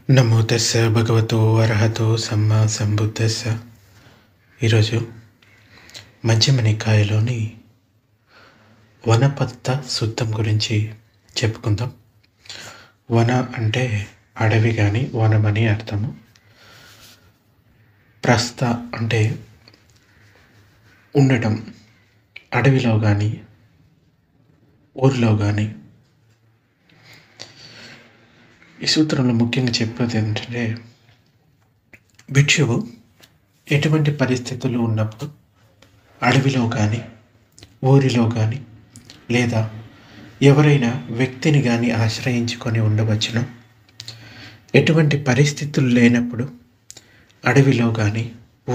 నమో తస్స భగవతో అర్హతో సమ్మా సంబుద్ధస్స. ఈరోజు మంచిమనికాయలోని వనపత్త సూత్రం గురించి చెప్పుకుందాం. వన అంటే అడవి కానీ వనమని అర్థము. ప్రస్థ అంటే ఉండటం, అడవిలో కానీ ఊరిలో కానీ. ఈ సూత్రంలో ముఖ్యంగా చెప్పేది ఏంటంటే, భిక్షువు ఎటువంటి పరిస్థితులు ఉన్నప్పుడు అడవిలో కానీ ఊరిలో కానీ లేదా ఎవరైనా వ్యక్తిని కానీ ఆశ్రయించుకొని ఉండవచ్చును. ఎటువంటి పరిస్థితులు లేనప్పుడు అడవిలో కానీ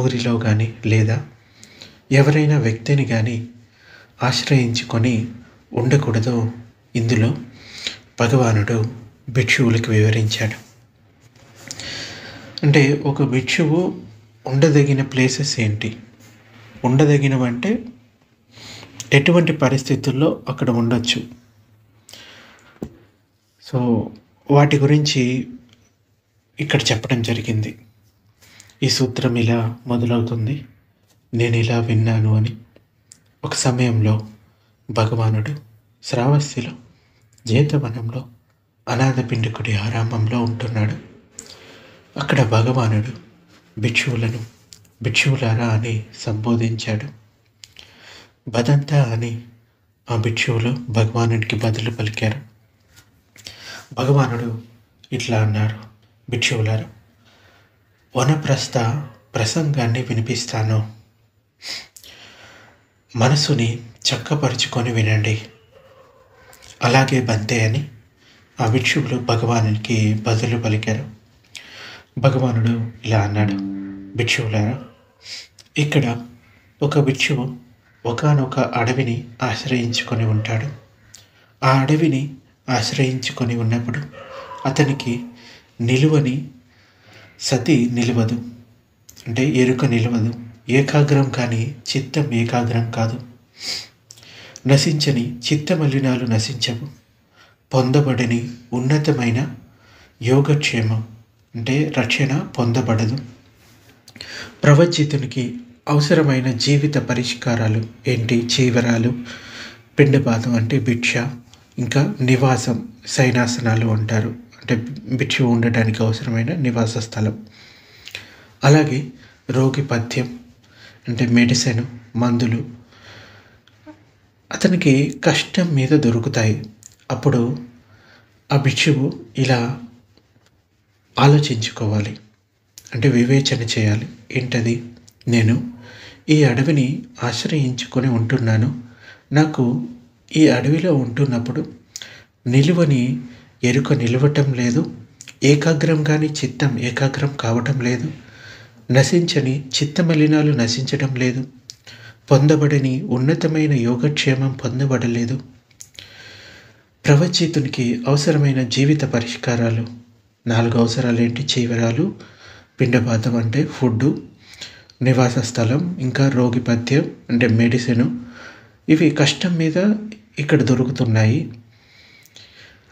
ఊరిలో కానీ లేదా ఎవరైనా వ్యక్తిని కానీ ఆశ్రయించుకొని ఉండకూడదో ఇందులో భగవానుడు భిక్షువులకు వివరించాడు. అంటే ఒక భిక్షువు ఉండదగిన ప్లేసెస్ ఏంటి, ఉండదగినవంటే ఎటువంటి పరిస్థితుల్లో అక్కడ ఉండొచ్చు. సో వాటి గురించి ఇక్కడ చెప్పడం జరిగింది. ఈ సూత్రం ఇలా మొదలవుతుంది: నేను ఇలా విన్నాను అని. ఒక సమయంలో భగవానుడు శ్రావస్తిలో జేతవనంలో అనాథ పిండికుడి ఆరామంలో ఉంటున్నాడు. అక్కడ భగవానుడు భిక్షువులను భిక్షువులారా అని సంబోధించాడు. బదంతా అని ఆ భిక్షువులు భగవానుడికి బదులు పలికారు. భగవానుడు ఇట్లా అన్నారు: భిక్షువులారా, వనప్రస్థ ప్రసంగాన్ని వినిపిస్తాను, మనసుని చక్కపరుచుకొని వినండి. అలాగే బంతే అని ఆ భిక్షువులు భగవానునికి బదులు పలికారు. భగవానుడు ఇలా అన్నాడు: భిక్షువులారా, ఇక్కడ ఒక భిక్షువు ఒకానొక అడవిని ఆశ్రయించుకొని ఉంటాడు. ఆ అడవిని ఆశ్రయించుకొని ఉన్నప్పుడు అతనికి నిలువని సతి నిలవదు, అంటే ఎరుక నిలవదు. ఏకాగ్రం కానీ చిత్తం ఏకాగ్రం కాదు. నశించని చిత్తమలినాలు నశించవు. పొందబడని ఉన్నతమైన యోగక్షేమం అంటే రక్షణ పొందబడదు. ప్రవజ్జితునికి అవసరమైన జీవిత పరిష్కారాలు ఏంటి? చీవరాలు, పిండపాతం అంటే భిక్ష, ఇంకా నివాసం, సైనాసనాలు అంటారు, అంటే భిక్ష ఉండటానికి అవసరమైన నివాస స్థలం. అలాగే రోగి పథ్యం అంటే మెడిసిన్, మందులు అతనికి కష్టం మీద దొరుకుతాయి. అప్పుడు ఆ భిక్షువు ఇలా ఆలోచించుకోవాలి, అంటే వివేచన చేయాలి. ఏంటది? నేను ఈ అడవిని ఆశ్రయించుకొని ఉంటున్నాను. నాకు ఈ అడవిలో ఉంటున్నప్పుడు నిలువని ఎరుక నిలవటం లేదు. ఏకాగ్రం కానీ చిత్తం ఏకాగ్రం కావటం లేదు. నశించని చిత్తమలినాలు నశించడం లేదు. పొందబడని ఉన్నతమైన యోగక్షేమం పొందబడలేదు. ప్రవచితునికి అవసరమైన జీవిత పరిష్కారాలు 4 అవసరాలు ఏంటి? చీవరాలు, పిండపాతం అంటే ఫుడ్డు, నివాస స్థలం, ఇంకా రోగి పథ్యం అంటే మెడిసిన్. ఇవి కష్టం మీద ఇక్కడ దొరుకుతున్నాయి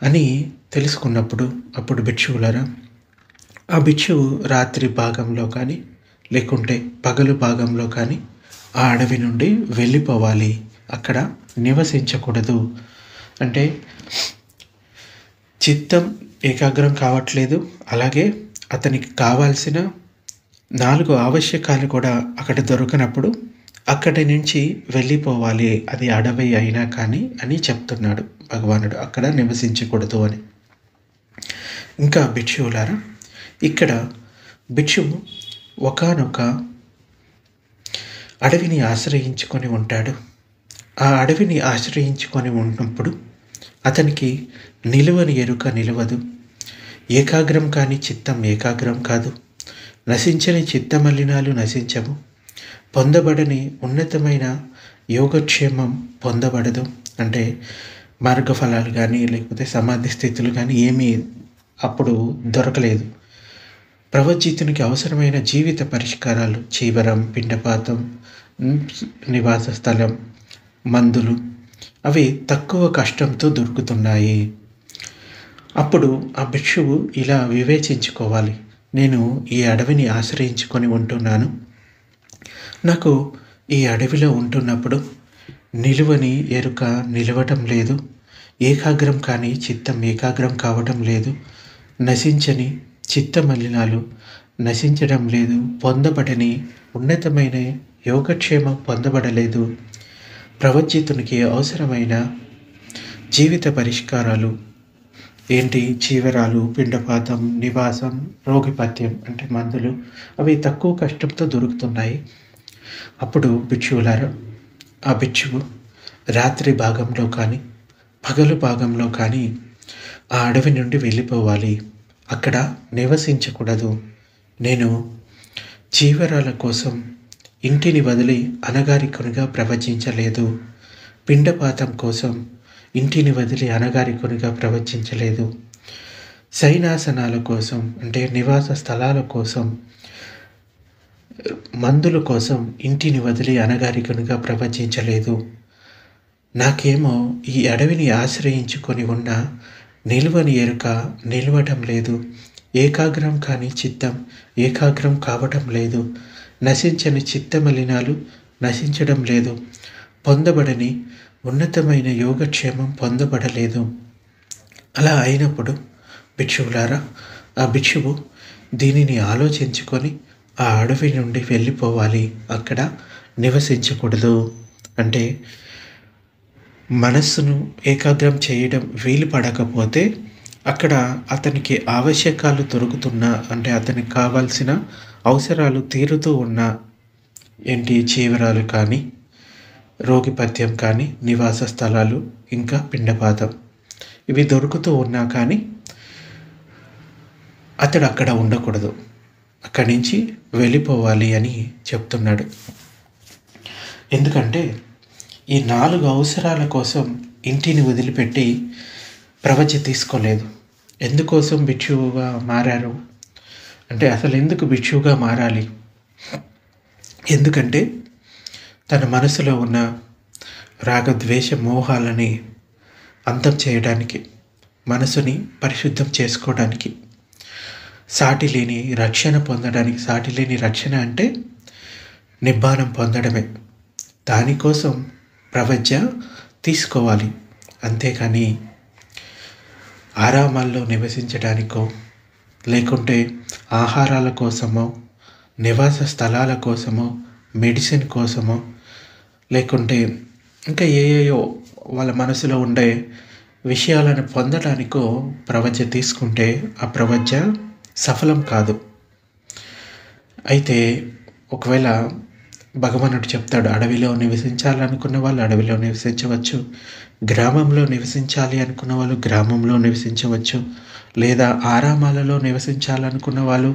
అని తెలుసుకున్నప్పుడు అప్పుడు భిక్షువులారా, ఆ భిక్షువు రాత్రి భాగంలో కానీ లేకుంటే పగలు భాగంలో కానీ ఆ అడవి నుండి వెళ్ళిపోవాలి. అక్కడ నివసించకూడదు. అంటే చిత్తం ఏకాగ్రం కావట్లేదు. అలాగే అతనికి కావాల్సిన 4 ఆవశ్యకాలు కూడా అక్కడ దొరకనప్పుడు అక్కడి నుంచి వెళ్ళిపోవాలి, అది అడవి అయినా కానీ అని చెప్తున్నాడు భగవానుడు. అక్కడ నివసించకూడదు అని. ఇంకా భిక్షువులారా, ఇక్కడ భిక్షువు ఒకానొక అడవిని ఆశ్రయించుకొని ఉంటాడు. ఆ అడవిని ఆశ్రయించుకొని ఉన్నప్పుడు అతనికి నిలువని ఎరుక నిలవదు. ఏకాగ్రం కానీ చిత్తం ఏకాగ్రం కాదు. నశించని చిత్తమలినాలు నశించవు. పొందబడని ఉన్నతమైన యోగక్షేమం పొందబడదు. అంటే మార్గఫలాలు కానీ లేకపోతే సమాధి స్థితులు కానీ ఏమీ అప్పుడు దొరకలేదు. ప్రవజ్జితునికి అవసరమైన జీవిత పరిష్కారాలు చీవరం, పిండపాతం, నివాస స్థలం, మందులు అవి తక్కువ కష్టంతో దొరుకుతున్నాయి. అప్పుడు ఆ భిక్షువు ఇలా వివేచించుకోవాలి. నేను ఈ అడవిని ఆశ్రయించుకొని ఉంటున్నాను. నాకు ఈ అడవిలో ఉంటున్నప్పుడు నిలువని ఎరుక నిలవటం లేదు. ఏకాగ్రం కాని చిత్తం ఏకాగ్రం కావటం లేదు. నశించని చిత్త మలినాలు నశించడం లేదు. పొందబడని ఉన్నతమైన యోగక్షేమం పొందబడలేదు. ప్రవజ్జితునికి అవసరమైన జీవిత పరిష్కారాలు ఏంటి? చీవరాలు, పిండపాతం, నివాసం, రోగిపత్యం అంటే మందులు అవి తక్కువ కష్టంతో దొరుకుతున్నాయి. అప్పుడు భిక్షువులారా, ఆ భిక్షువు రాత్రి భాగంలో కానీ పగలు భాగంలో కానీ ఆ అడవి నుండి వెళ్ళిపోవాలి. అక్కడ నివసించకూడదు. నేను చీవరాల కోసం ఇంటిని వదిలి అనగారికునిగా ప్రవచించలేదు. పిండపాతం కోసం ఇంటిని వదిలి అనగారికునిగా ప్రవచించలేదు. శయనాసనాల కోసం అంటే నివాస స్థలాల కోసం, మందుల కోసం ఇంటిని వదిలి అనగారికునిగా ప్రవచించలేదు. నాకేమో ఈ అడవిని ఆశ్రయించుకొని ఉన్న నిలువని ఎరుక నిలవటం లేదు. ఏకాగ్రం కాని చిత్తం ఏకాగ్రం కావటం లేదు. నశించని చిత్తమలినాలు నశించడం లేదు. పొందబడని ఉన్నతమైన యోగక్షేమం పొందబడలేదు. అలా అయినప్పుడు భిక్షువులారా, ఆ భిక్షువు దీనిని ఆలోచించుకొని ఆ అడవి నుండి వెళ్ళిపోవాలి. అక్కడ నివసించకూడదు. అంటే మనస్సును ఏకాగ్రం చేయడం వీలు పడకపోతే అక్కడ అతనికి ఆవశ్యకాలు దొరుకుతున్నా అంటే అతనికి కావాల్సిన అవసరాలు తీరుతూ ఉన్న ఏంటి చీవరాలు కానీ, రోగిపత్యం కానీ, నివాస స్థలాలు, ఇంకా పిండపాతం ఇవి దొరుకుతూ ఉన్నా కానీ అతడు అక్కడ ఉండకూడదు. అక్కడి నుంచి వెళ్ళిపోవాలి అని చెప్తున్నాడు. ఎందుకంటే ఈ 4 అవసరాల కోసం ఇంటిని వదిలిపెట్టి ప్రవజ్జ తీసుకోలేదు. ఎందుకోసం భిక్షువుగా మారారు అంటే అసలు ఎందుకు భిక్షువుగా మారాలి? ఎందుకంటే తన మనసులో ఉన్న రాగద్వేష మోహాలని అంతం చేయడానికి, మనసుని పరిశుద్ధం చేసుకోవడానికి, సాటి లేని రక్షణ పొందడానికి. సాటి లేని రక్షణ అంటే నిబ్బానం పొందడమే. దానికోసం ప్రవజ్జ తీసుకోవాలి. అంతేకాని ఆరామాల్లో నివసించడానికో, లేకుంటే ఆహారాల కోసమో, నివాస స్థలాల కోసమో, మెడిసిన్ కోసమో, లేకుంటే ఇంకా ఏయో వాళ్ళ మనసులో ఉండే విషయాలను పొందడానికో ప్రవజ్జ తీసుకుంటే ఆ ప్రవజ్జ సఫలం కాదు. అయితే ఒకవేళ భగవానుడు చెప్తాడు, అడవిలో నివసించాలనుకున్న వాళ్ళు అడవిలో నివసించవచ్చు, గ్రామంలో నివసించాలి అనుకున్న వాళ్ళు గ్రామంలో నివసించవచ్చు, లేదా ఆరామాలలో నివసించాలనుకున్న వాళ్ళు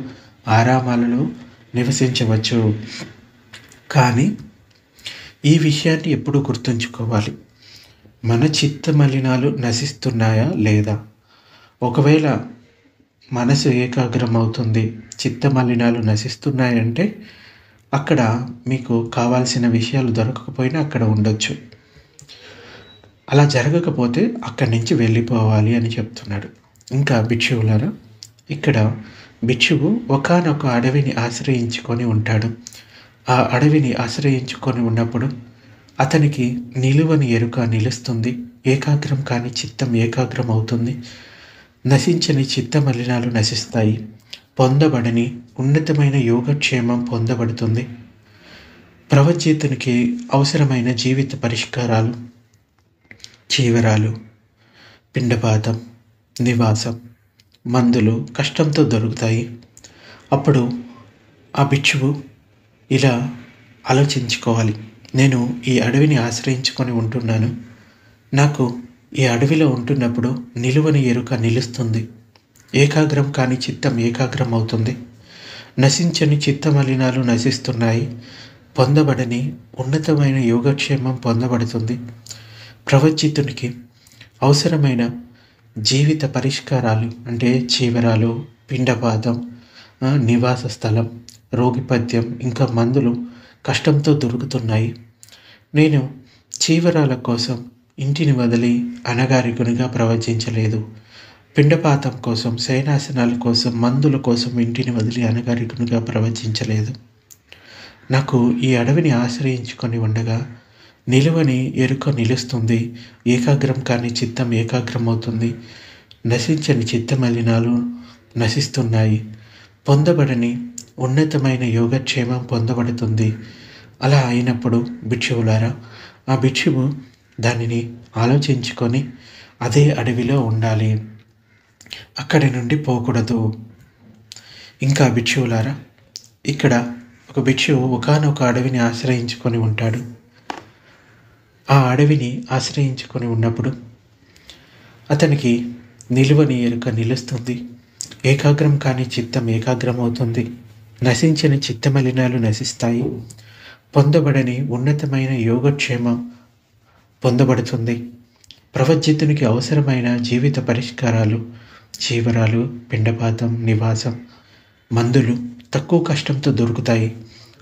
ఆరామాలలో నివసించవచ్చు. కానీ ఈ విషయాన్ని ఎప్పుడు గుర్తుంచుకోవాలి, మన చిత్త మలినాలు నశిస్తున్నాయా లేదా? ఒకవేళ మనసు ఏకాగ్రం అవుతుంది, చిత్త మలినాలు నశిస్తున్నాయంటే అక్కడ మీకు కావాల్సిన విషయాలు దొరకకపోయినా అక్కడ ఉండొచ్చు. అలా జరగకపోతే అక్కడి నుంచి వెళ్ళిపోవాలి అని చెప్తున్నాడు. ఇంకా భిక్షువులారా, ఇక్కడ భిక్షువు ఒకానొక అడవిని ఆశ్రయించుకొని ఉంటాడు. ఆ అడవిని ఆశ్రయించుకొని ఉన్నప్పుడు అతనికి నిలువని ఎరుక నిలుస్తుంది. ఏకాగ్రం కాని చిత్తం ఏకాగ్రం అవుతుంది. నశించని చిత్త మలినాలు నశిస్తాయి. పొందబడని ఉన్నతమైన యోగక్షేమం పొందబడుతుంది. ప్రవజ్జితునికి అవసరమైన జీవిత పరిష్కారాలు, చీవరాలు, పిండపాతం, నివాసం, మందులు కష్టంతో దొరుకుతాయి. అప్పుడు ఆ భిక్షువు ఇలా ఆలోచించుకోవాలి, నేను ఈ అడవిని ఆశ్రయించుకొని ఉంటున్నాను. నాకు ఈ అడవిలో ఉంటున్నప్పుడు నిలువని ఎరుక నిలుస్తుంది. ఏకాగ్రం కాని చిత్తం ఏకాగ్రం అవుతుంది. నశించని చిత్త మలినాలు నశిస్తున్నాయి. పొందబడని ఉన్నతమైన యోగక్షేమం పొందబడుతుంది. ప్రవజ్జితునికి అవసరమైన జీవిత పరిష్కారాలు అంటే చీవరాలు, పిండపాతం, నివాస స్థలం, రోగిపత్యం, ఇంకా మందులు కష్టంతో దొరుకుతున్నాయి. నేను చీవరాల కోసం ఇంటిని వదిలి అనగారికునిగా ప్రవచించలేదు. పిండపాతం కోసం, శయనాసనాల కోసం, మందుల కోసం ఇంటిని వదిలి అనగారికునిగా ప్రవచించలేదు. నాకు ఈ అడవిని ఆశ్రయించుకొని ఉండగా నిలువని ఎరుక నిలుస్తుంది. ఏకాగ్రం కాని చిత్తం ఏకాగ్రమవుతుంది. నశించని చిత్తమలినాలు నశిస్తున్నాయి. పొందబడని ఉన్నతమైన యోగక్షేమం పొందబడుతుంది. అలా అయినప్పుడు భిక్షువులారా, ఆ భిక్షువు దానిని ఆలోచించుకొని అదే అడవిలో ఉండాలి, అక్కడి నుండి పోకూడదు. ఇంకా భిక్షువులారా, ఇక్కడ ఒక భిక్షువు ఒకానొక అడవిని ఆశ్రయించుకొని ఉంటాడు. ఆ అడవిని ఆశ్రయించుకొని ఉన్నప్పుడు అతనికి నిలువని ఎరుక నిలుస్తుంది. ఏకాగ్రం కాని చిత్తం ఏకాగ్రమవుతుంది. నశించని చిత్తమలినాలు నశిస్తాయి. పొందబడని ఉన్నతమైన యోగక్షేమం పొందబడుతుంది. ప్రవజ్జితునికి అవసరమైన జీవిత పరిష్కారాలు, చీవరాలు, పిండపాతం, నివాసం, మందులు తక్కువ కష్టంతో దొరుకుతాయి.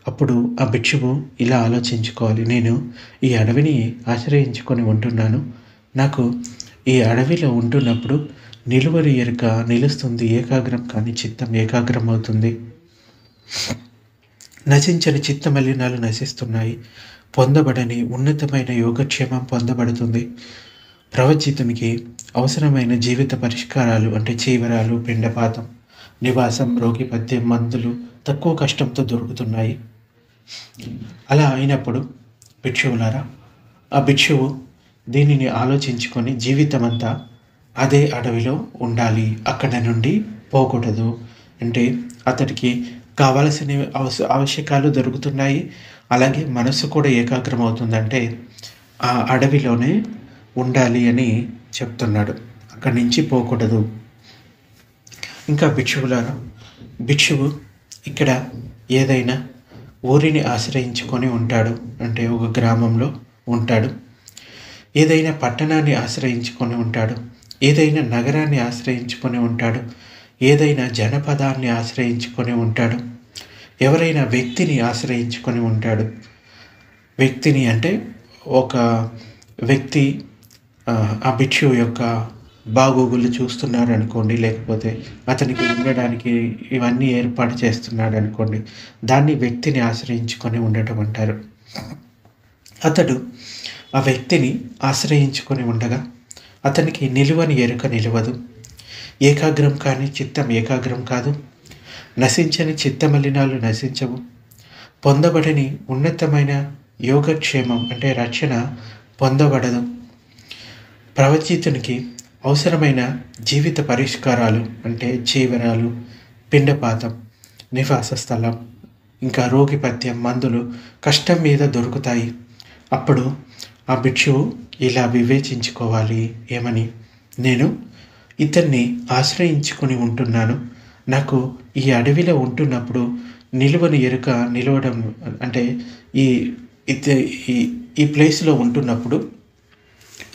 అప్పుడు ఆ భిక్షువు ఇలా ఆలోచించుకోవాలి, నేను ఈ అడవిని ఆశ్రయించుకొని ఉంటున్నాను. నాకు ఈ అడవిలో ఉంటున్నప్పుడు నిలువని ఎరుక నిలుస్తుంది. ఏకాగ్రం కానీ చిత్తం ఏకాగ్రం అవుతుంది. నశించని చిత్తమలినాలు నశిస్తున్నాయి. పొందబడని ఉన్నతమైన యోగక్షేమం పొందబడుతుంది. ప్రవజ్జితునికి అవసరమైన జీవిత పరిష్కారాలు అంటే చీవరాలు, పిండపాతం, నివాసం, రోగిపథ్యం, మందులు తక్కువ కష్టంతో దొరుకుతున్నాయి. అలా అయినప్పుడు భిక్షువులారా, ఆ భిక్షువు దీనిని ఆలోచించుకొని జీవితమంతా అదే అడవిలో ఉండాలి, అక్కడ నుండి పోకూడదు. అంటే అతడికి కావలసిన ఆవశ్యకాలు దొరుకుతున్నాయి, అలాగే మనసు కూడా ఏకాగ్రం అవుతుందంటే ఆ అడవిలోనే ఉండాలి అని చెప్తున్నాడు. అక్కడి నుంచి పోకూడదు. ఇంకా భిక్షువులారా, భిక్షువు ఇక్కడ ఏదైనా ఊరిని ఆశ్రయించుకొని ఉంటాడు, అంటే ఒక గ్రామంలో ఉంటాడు. ఏదైనా పట్టణాన్ని ఆశ్రయించుకొని ఉంటాడు. ఏదైనా నగరాన్ని ఆశ్రయించుకొని ఉంటాడు. ఏదైనా జనపదాన్ని ఆశ్రయించుకొని ఉంటాడు. ఎవరైనా వ్యక్తిని ఆశ్రయించుకొని ఉంటాడు. వ్యక్తిని అంటే ఒక వ్యక్తి ఆ భిక్షువు యొక్క బాగోగులు చూస్తున్నాడు అనుకోండి, లేకపోతే అతనికి ఉండడానికి ఇవన్నీ ఏర్పాటు చేస్తున్నాడు అనుకోండి, దాన్ని వ్యక్తిని ఆశ్రయించుకొని ఉండటం అంటారు. అతడు ఆ వ్యక్తిని ఆశ్రయించుకొని ఉండగా అతనికి నిలువని ఎరుక నిలవదు. ఏకాగ్రం కానీ చిత్తం ఏకాగ్రం కాదు. నశించని చిత్తమలినాలు నశించవు. పొందబడని ఉన్నతమైన యోగక్షేమం అంటే రక్షణ పొందబడదు. ప్రవచితునికి అవసరమైన జీవిత పరిష్కారాలు అంటే చీవరాలు, పిండపాతం, నివాస స్థలం, ఇంకా రోగిపథ్యం, మందులు కష్టం మీద దొరుకుతాయి. అప్పుడు ఆ భిక్షువు ఇలా వివేచించుకోవాలి, ఏమని, నేను ఇతన్ని ఆశ్రయించుకొని ఉంటున్నాను. నాకు ఈ అడవిలో ఉంటున్నప్పుడు నిలువని ఎరుక నిలవడం అంటే ఈ ఈ ప్లేస్లో ఉంటున్నప్పుడు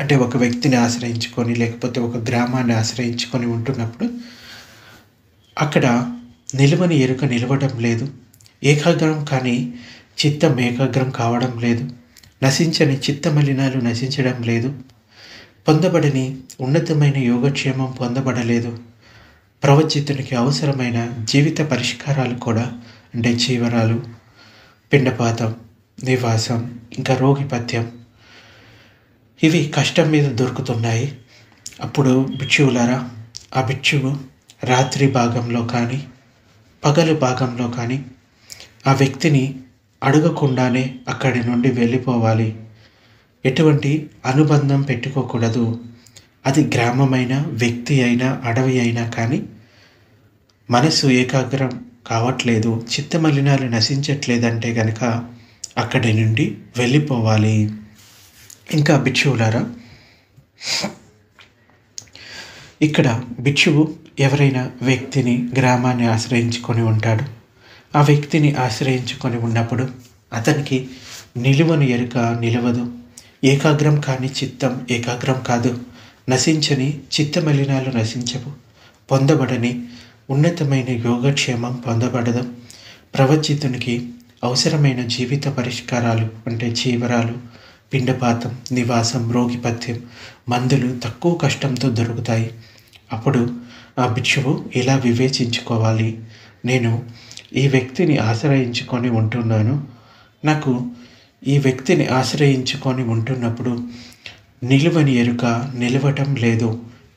అంటే ఒక వ్యక్తిని ఆశ్రయించుకొని లేకపోతే ఒక గ్రామాన్ని ఆశ్రయించుకొని ఉంటున్నప్పుడు అక్కడ నిలువని ఎరుక నిలవడం లేదు. ఏకాగ్రం కానీ చిత్తం ఏకాగ్రం కావడం లేదు. నశించని చిత్తమలినాలు నశించడం లేదు. పొందబడని ఉన్నతమైన యోగక్షేమం పొందబడలేదు. ప్రవచితునికి అవసరమైన జీవిత పరిష్కారాలు కూడా అంటే చీవరాలు, పిండపాతం, నివాసం, ఇంకా రోగిపథ్యం ఇవి కష్టం మీద దొరుకుతున్నాయి. అప్పుడు భిక్షువులారా, ఆ భిక్షువు రాత్రి భాగంలో కానీ పగలు భాగంలో కానీ ఆ వ్యక్తిని అడగకుండానే అక్కడి నుండి వెళ్ళిపోవాలి. ఎటువంటి అనుబంధం పెట్టుకోకూడదు. అది గ్రామమైనా, వ్యక్తి అయినా, అడవి అయినా కానీ మనసు ఏకాగ్రం కావట్లేదు, చిత్తమలినాలు నశించట్లేదంటే కనుక అక్కడి నుండి వెళ్ళిపోవాలి. ఇంకా భిక్షువులారా, ఇక్కడ భిక్షువు ఎవరైనా వ్యక్తిని, గ్రామాన్ని ఆశ్రయించుకొని ఉంటాడు. ఆ వ్యక్తిని ఆశ్రయించుకొని ఉన్నప్పుడు అతనికి నిలువని ఎరుక నిలవదు. ఏకాగ్రం కాని చిత్తం ఏకాగ్రం కాదు. నశించని చిత్తమలినాలు నశించవు. పొందబడని ఉన్నతమైన యోగక్షేమం పొందబడదు. ప్రవచితునికి అవసరమైన జీవిత పరిష్కారాలు అంటే చీవరాలు, పిండపాతం, నివాసం, రోగిపథ్యం, మందులు తక్కువ కష్టంతో దొరుకుతాయి. అప్పుడు ఆ భిక్షువు ఇలా వివేచించుకోవాలి. నేను ఈ వ్యక్తిని ఆశ్రయించుకొని ఉంటున్నాను. నాకు ఈ వ్యక్తిని ఆశ్రయించుకొని ఉంటున్నప్పుడు నిలువని ఎరుక నిలవటం లేదు.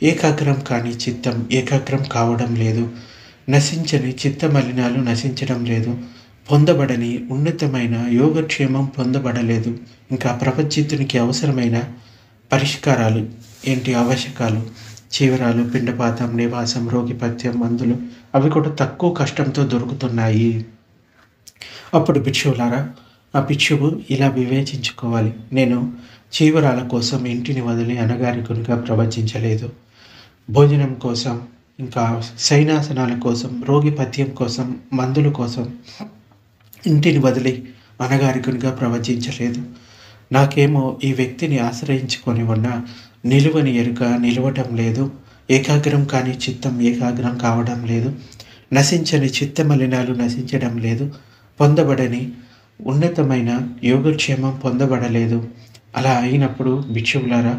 ఏకాగ్రం కాని చిత్తం ఏకాగ్రం కావడం లేదు. నశించని చిత్త మలినాలు నశించడం లేదు. పొందబడని ఉన్నతమైన యోగక్షేమం పొందబడలేదు. ఇంకా ప్రపంచితునికి అవసరమైన పరిష్కారాలు ఏంటి? ఆవశ్యకాలు, చీవరాలు, పిండపాతం, నివాసం, రోగిపథ్యం, మందులు అవి కూడా తక్కువ కష్టంతో దొరుకుతున్నాయి. అప్పుడు భిక్షువులారా, ఆ భిక్షువు ఇలా వివేచించుకోవాలి. నేను చీవరాల కోసం ఇంటిని వదిలి అనగారికునిగా ప్రవచించలేదు. భోజనం కోసం, ఇంకా సైనాసనాల కోసం, రోగిపథ్యం కోసం, మందుల కోసం ఇంటిని వదిలి అనగారికునిగా ప్రవచించలేదు. నాకేమో ఈ వ్యక్తిని ఆశ్రయించుకొని ఉన్న నిలువని ఎరుక నిలవటం లేదు. ఏకాగ్రం కాని చిత్తం ఏకాగ్రం కావడం లేదు. నశించని చిత్త మలినాలు నశించడం లేదు. పొందబడని ఉన్నతమైన యోగక్షేమం పొందబడలేదు. అలా అయినప్పుడు భిక్షువులారా,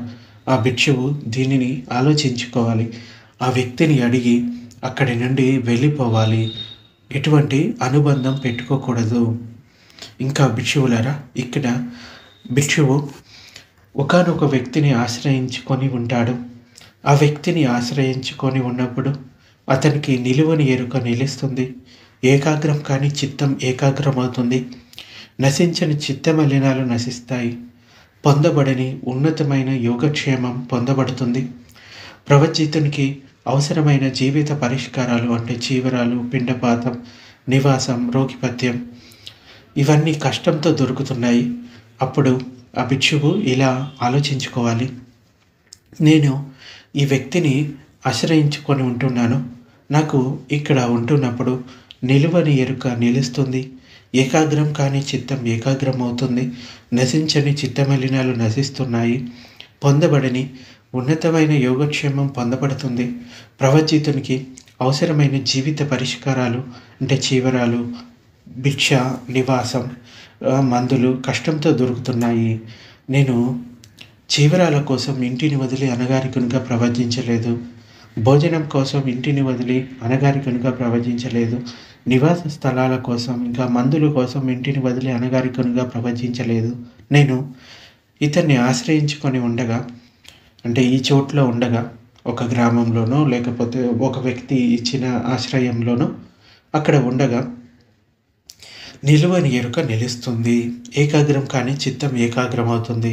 ఆ భిక్షువు దీనిని ఆలోచించుకోవాలి. ఆ వ్యక్తిని అడిగి అక్కడి నుండి వెళ్ళిపోవాలి. ఎటువంటి అనుబంధం పెట్టుకోకూడదు. ఇంకా భిక్షువులారా, ఇక్కడ భిక్షువు ఒకానొక వ్యక్తిని ఆశ్రయించుకొని ఉంటాడు. ఆ వ్యక్తిని ఆశ్రయించుకొని ఉన్నప్పుడు అతనికి నిలువని ఎరుక నిలుస్తుంది. ఏకాగ్రం కాని చిత్తం ఏకాగ్రమవుతుంది. నశించని చిత్త మలినాలు నశిస్తాయి. పొందబడని ఉన్నతమైన యోగక్షేమం పొందబడుతుంది. ప్రవచితునికి అవసరమైన జీవిత పరిష్కారాలు అంటే చీవరాలు, పిండపాతం, నివాసం, రోగిపథ్యం ఇవన్నీ కష్టంతో దొరుకుతున్నాయి. అప్పుడు ఆ భిక్షువు ఇలా ఆలోచించుకోవాలి. నేను ఈ వ్యక్తిని ఆశ్రయించుకొని ఉంటున్నాను. నాకు ఇక్కడ ఉంటున్నప్పుడు నిలువని ఎరుక నిలుస్తుంది. ఏకాగ్రం కాని చిత్తం ఏకాగ్రం అవుతుంది. నశించని చిత్తమలినాలు నశిస్తున్నాయి. పొందబడని ఉన్నతమైన యోగక్షేమం పొందబడుతుంది. ప్రవచితునికి అవసరమైన జీవిత పరిష్కారాలు అంటే చీవరాలు, భిక్ష, నివాసం, మందులు కష్టంతో దొరుకుతున్నాయి. నేను చీవరాల కోసం ఇంటిని వదిలి అనగారికునిగా ప్రవచించలేదు. భోజనం కోసం ఇంటిని వదిలి అనగారికునిగా ప్రవచించలేదు. నివాస స్థలాల కోసం ఇంకా మందుల కోసం ఇంటిని వదిలి అనగారికునిగా ప్రవచించలేదు. నేను ఇతన్ని ఆశ్రయించుకొని ఉండగా అంటే ఈ చోట్లో ఉండగా ఒక గ్రామంలోనో లేకపోతే ఒక వ్యక్తి ఇచ్చిన ఆశ్రయంలోనో అక్కడ ఉండగా నిలువని ఎరుక నిలుస్తుంది. ఏకాగ్రం కాని చిత్తం ఏకాగ్రం అవుతుంది.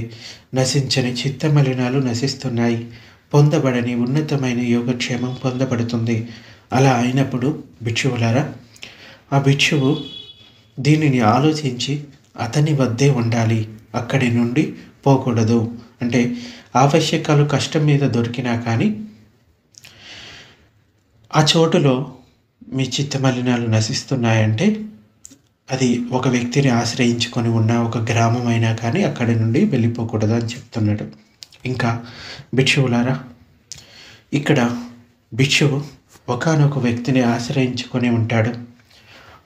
నశించని చిత్త మలినాలు నశిస్తున్నాయి. పొందబడని ఉన్నతమైన యోగక్షేమం పొందబడుతుంది. అలా అయినప్పుడు భిక్షువులారా, ఆ భిక్షువు దీనిని ఆలోచించి అతని వద్దే ఉండాలి. అక్కడి నుండి పోకూడదు. అంటే ఆవశ్యకాలు కష్టం మీద దొరికినా కానీ ఆ చోటులో మీ చిత్తమలినాలు నశిస్తున్నాయంటే అది ఒక వ్యక్తిని ఆశ్రయించుకొని ఉన్న ఒక గ్రామం అయినా కానీ అక్కడి నుండి వెళ్ళిపోకూడదు అని చెప్తున్నాడు. ఇంకా భిక్షువులారా, ఇక్కడ భిక్షువు ఒకానొక వ్యక్తిని ఆశ్రయించుకొని ఉంటాడు.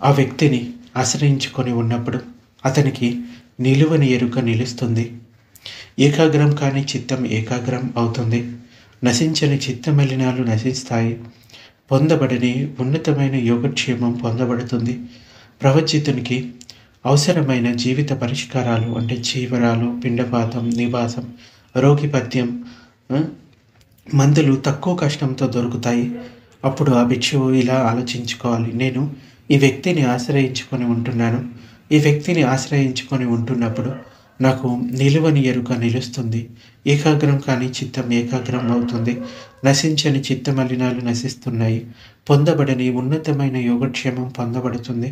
ఆ వ్యక్తిని ఆశ్రయించుకొని ఉన్నప్పుడు అతనికి నిలువని ఎరుక నిలుస్తుంది. ఏకాగ్రం కాని చిత్తం ఏకాగ్రం అవుతుంది. నశించని చిత్త మలినాలు నశిస్తాయి. పొందబడని ఉన్నతమైన యోగక్షేమం పొందబడుతుంది. ప్రవచితునికి అవసరమైన జీవిత పరిష్కారాలు అంటే చీవరాలు, పిండపాతం, నివాసం, రోగిపథ్యం, మందులు తక్కువ కష్టంతో దొరుకుతాయి. అప్పుడు ఆ భిక్షువు ఇలా ఆలోచించుకోవాలి. నేను ఈ వ్యక్తిని ఆశ్రయించుకొని ఉంటున్నాను. ఈ వ్యక్తిని ఆశ్రయించుకొని ఉంటున్నప్పుడు నాకు నిలువని ఎరుక నిలుస్తుంది. ఏకాగ్రం కాని చిత్తం ఏకాగ్రం అవుతుంది. నశించని చిత్త మలినాలు నశిస్తున్నాయి. పొందబడని ఉన్నతమైన యోగక్షేమం పొందబడుతుంది.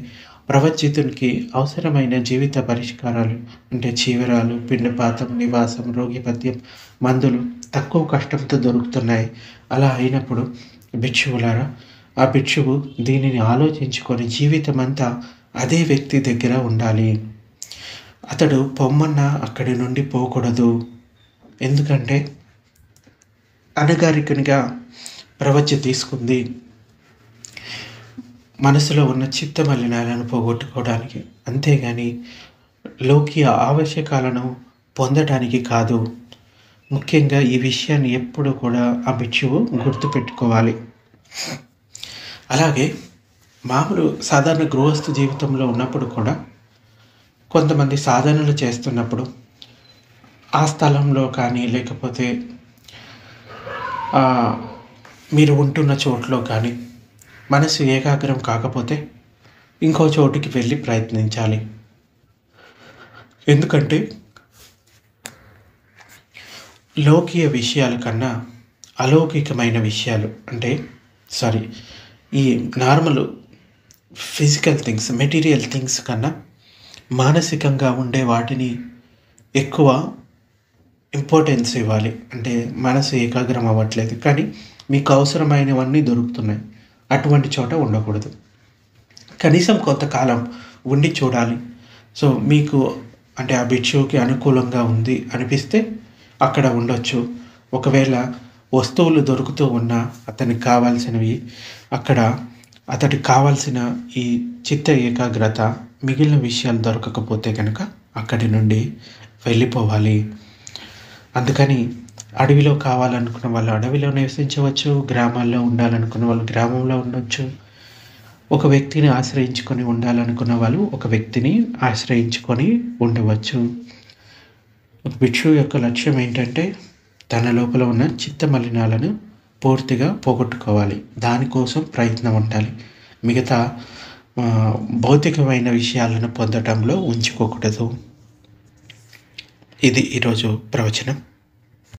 ప్రవచితునికి అవసరమైన జీవిత పరిష్కారాలు అంటే చీవరాలు, పిండపాతం, నివాసం, రోగిపథ్యం, మందులు తక్కువ కష్టంతో దొరుకుతున్నాయి. అలా అయినప్పుడు భిక్షువులారా, ఆ భిక్షువు దీనిని ఆలోచించుకొని జీవితం అంతా అదే వ్యక్తి దగ్గర ఉండాలి. అతడు పొమ్మన్నా అక్కడి నుండి పోకూడదు. ఎందుకంటే అనగారికనిగా ప్రవచ తీసుకుంది మనసులో ఉన్న చిత్త మలినాలను పోగొట్టుకోవడానికి, అంతేగాని లౌకిక ఆవశ్యకాలను పొందటానికి కాదు. ముఖ్యంగా ఈ విషయాన్ని ఎప్పుడు కూడా ఆ భిక్షువు గుర్తుపెట్టుకోవాలి. అలాగే మామూలు సాధారణ గృహస్థు జీవితంలో ఉన్నప్పుడు కూడా కొంతమంది సాధనలు చేస్తున్నప్పుడు ఆ స్థలంలో కానీ లేకపోతే మీరు ఉంటున్న చోట్లో కానీ మనసు ఏకాగ్రం కాకపోతే ఇంకో చోటుకి వెళ్ళి ప్రయత్నించాలి. ఎందుకంటే లౌకిక విషయాల కన్నా అలౌకికమైన విషయాలు ఈ normal physical things, material things కన్నా మానసికంగా ఉండే వాటిని ఎక్కువ ఇంపార్టెన్స్ ఇవ్వాలి. అంటే మనసు ఏకాగ్రం అవ్వట్లేదు కానీ మీకు అవసరమైనవన్నీ దొరుకుతున్నాయి, అటువంటి చోట ఉండకూడదు. కనీసం కొంతకాలం ఉండి చూడాలి. సో మీకు అంటే ఆ భిక్షువుకి అనుకూలంగా ఉంది అనిపిస్తే అక్కడ ఉండొచ్చు. ఒకవేళ వస్తువులు దొరుకుతూ ఉన్నా అతనికి కావాల్సినవి అక్కడ అతడికి కావాల్సిన ఈ చిత్త ఏకాగ్రత మిగిలిన విషయాలు దొరకకపోతే కనుక అక్కడి నుండి వెళ్ళిపోవాలి. అందుకని అడవిలో కావాలనుకున్న వాళ్ళు అడవిలో నివసించవచ్చు, గ్రామాల్లో ఉండాలనుకున్న వాళ్ళు గ్రామంలో ఉండొచ్చు. ఒక వ్యక్తిని ఆశ్రయించుకొని ఉండాలనుకున్న వాళ్ళు ఒక వ్యక్తిని ఆశ్రయించుకొని ఉండవచ్చు. భిక్షువు యొక్క లక్ష్యం ఏంటంటే తన లోపల ఉన్న చిత్త మలినాలను పూర్తిగా పోగొట్టుకోవాలి. దానికోసం ప్రయత్నం ఉండాలి. మిగతా భౌతికమైన విషయాలను పొందడంలో ఉంచుకోకూడదు. ఇది ఈరోజు ప్రవచనం.